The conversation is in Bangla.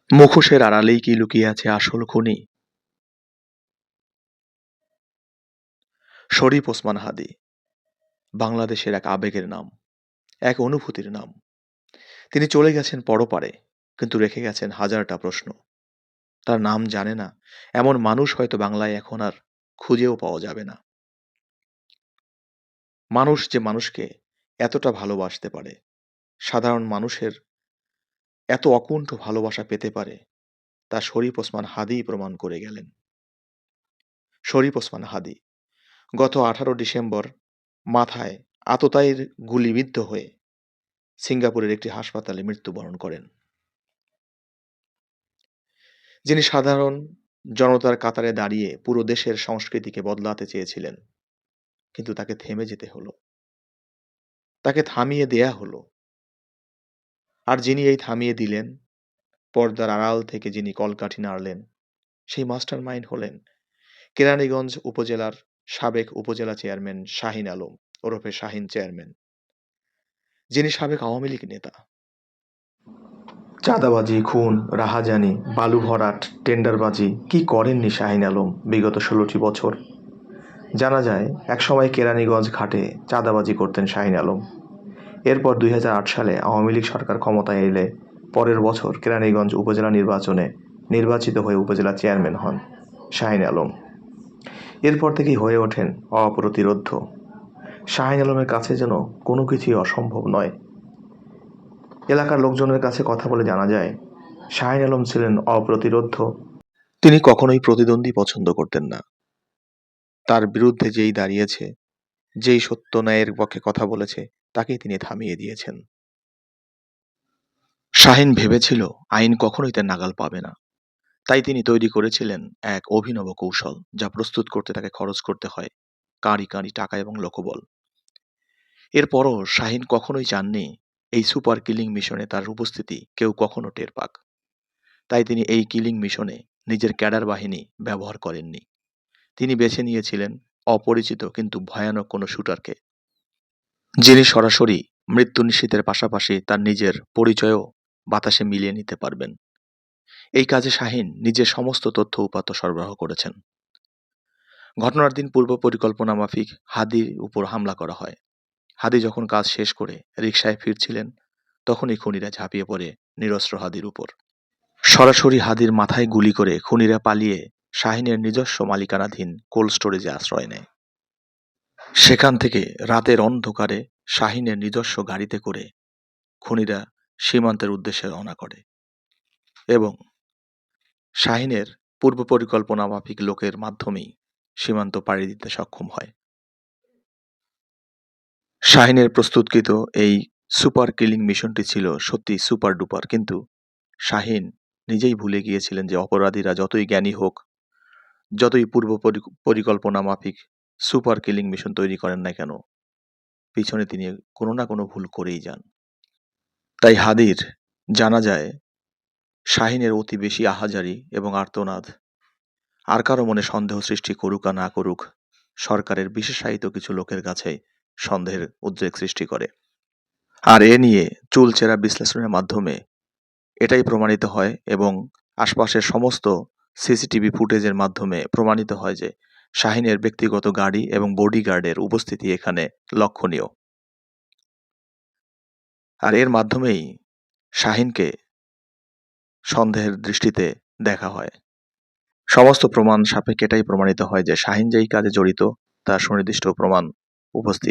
মুখোশের আড়ালেই কি লুকিয়ে আছে আসল খুনি? শরীফ ওসমান হাদী বাংলাদেশের এক আবেগের নাম, এক অনুভূতির নাম। তিনি চলে গেছেন পরপারে, কিন্তু রেখে গেছেন হাজারটা প্রশ্ন। তার নাম জানে না এমন মানুষ হয়তো বাংলায় এখন আর খুঁজেও পাওয়া যাবে না। মানুষ যে মানুষকে এতটা ভালোবাসতে পারে, সাধারণ মানুষের এত অকুণ্ঠ ভালোবাসা পেতে পারে, তা শরীফ ওসমান হাদীই প্রমাণ করে গেলেন। শরীফ ওসমান হাদী গত 18 ডিসেম্বর মাথায় আততায়ীর গুলিবিদ্ধ হয়ে সিঙ্গাপুরের একটি হাসপাতালে মৃত্যুবরণ করেন। যিনি সাধারণ জনতার কাতারে দাঁড়িয়ে পুরো দেশের সংস্কৃতিকে বদলাতে চেয়েছিলেন, কিন্তু তাকে থেমে যেতে হলো, তাকে থামিয়ে দেয়া হলো। আর যিনি এই থামিয়ে দিলেন, পর্দার আড়াল থেকে যিনি কলকাঠি নাড়লেন, সেই মাস্টার মাইন্ড হলেন কেরানীগঞ্জ উপজেলার সাবেক উপজেলা চেয়ারম্যান শাহিন আলম ওরফে শাহিন চেয়ারম্যান, যিনি সাবেক আওয়ামী লীগ নেতা। চাঁদাবাজি, খুন, রাহাজানি, বালু ভরাট, টেন্ডারবাজি কি করেননি শাহিন আলম বিগত 16টি বছর? জানা যায় একসময় কেরানীগঞ্জ ঘাটে চাঁদাবাজি করতেন শাহিন আলম। এরপর 2008 সালে আওয়ামী লীগ সরকার ক্ষমতায় এলে পরের বছর কেরানীগঞ্জ উপজেলা নির্বাচনে নির্বাচিত হয়ে উপজেলা চেয়ারম্যান হন শাহিন আলম। এরপর থেকেই হয়ে ওঠেন অপ্রতিরোধ্য। শাহিন আলমের কাছে যেন কোনো কিছুই অসম্ভব নয়। এলাকার লোকজনের কাছে কথা বলে জানা যায় শাহিন আলম ছিলেন অপ্রতিরোধ্য। তিনি কখনোই প্রতিদ্বন্দ্বী পছন্দ করতেন না। তার বিরুদ্ধে যেই দাঁড়িয়েছে, যেই সত্য ন্যায়ের পক্ষে কথা বলেছে, তাকেই তিনি থামিয়ে দিয়েছেন। শাহিন ভেবেছিল আইন কখনোই তার নাগাল পাবে না, তাই তিনি তৈরি করেছিলেন এক অভিনব কৌশল, যা প্রস্তুত করতে তাকে খরচ করতে হয় কাঁড়ি কাঁড়ি টাকা এবং লোকবল। এরপরও শাহিন কখনোই চাননি এই সুপার কিলিং মিশনে তার উপস্থিতি কেউ কখনো টের পাক। তাই তিনি এই কিলিং মিশনে নিজের ক্যাডার বাহিনী ব্যবহার করেননি। তিনি বেছে নিয়েছিলেন অপরিচিত কিন্তু ভয়ানক কোনো শুটারকে, যিনি সরাসরি মৃত্যু নিশ্চিতের পাশাপাশি তার নিজের পরিচয়ও বাতাসে মিলিয়ে নিতে পারবেন। এই কাজে শাহিন নিজের সমস্ত তথ্য উপাত্ত সরবরাহ করেছেন। ঘটনার দিন পূর্ব পরিকল্পনা মাফিক হাদির উপর হামলা করা হয়। হাদি যখন কাজ শেষ করে রিকশায় ফিরছিলেন, তখনই খুনিরা ঝাঁপিয়ে পড়ে নিরস্ত্র হাদির উপর। সরাসরি হাদির মাথায় গুলি করে খুনিরা পালিয়ে শাহিনের নিজস্ব মালিকানাধীন কোল্ড স্টোরেজে আশ্রয় নেয়। সেখান থেকে রাতের অন্ধকারে শাহিনের নিজস্ব গাড়িতে করে খুনিরা সীমান্তের উদ্দেশ্যে রওনা করে এবং শাহিনের পূর্ব পরিকল্পনা মাফিক লোকের মাধ্যমেই সীমান্ত পাড়ি দিতে সক্ষম হয়। শাহিনের প্রস্তুতকৃত এই সুপার কিলিং মিশনটি ছিল সত্যি সুপার ডুপার, কিন্তু শাহিন নিজেই ভুলে গিয়েছিলেন যে অপরাধীরা যতই জ্ঞানী হোক, যতই পূর্ব পরিকল্পনা মাফিক সুপার কিলিং মিশন তৈরি করেন না কেন, পিছনে তিনি কোনো না কোনো ভুল করেই যান। তাই হাদির জানা যায় শাহিনের অতি বেশি আহাজারি এবং আর্তনাদ আর কারো মনে সন্দেহ সৃষ্টি করুক আর না করুক, সরকারের বিশেষায়িত কিছু লোকের কাছে সন্দেহের উদ্রেক সৃষ্টি করে। আর এ নিয়ে চুলচেরা বিশ্লেষণের মাধ্যমে এটাই প্রমাণিত হয় এবং আশপাশের সমস্ত সিসিটিভি ফুটেজের মাধ্যমে প্রমাণিত হয় যে শাহিনের ব্যক্তিগত গাড়ি এবং বডিগার্ডের উপস্থিতি এখানে লক্ষণীয়। আর এর মাধ্যমেই শাহিনকে সন্দেহের দৃষ্টিতে দেখা হয়। সমস্ত প্রমাণ সাপেক্ষে এটাই প্রমাণিত হয় যে শাহিন যেই কাজে জড়িত তার সুনির্দিষ্ট প্রমাণ উপস্থিত।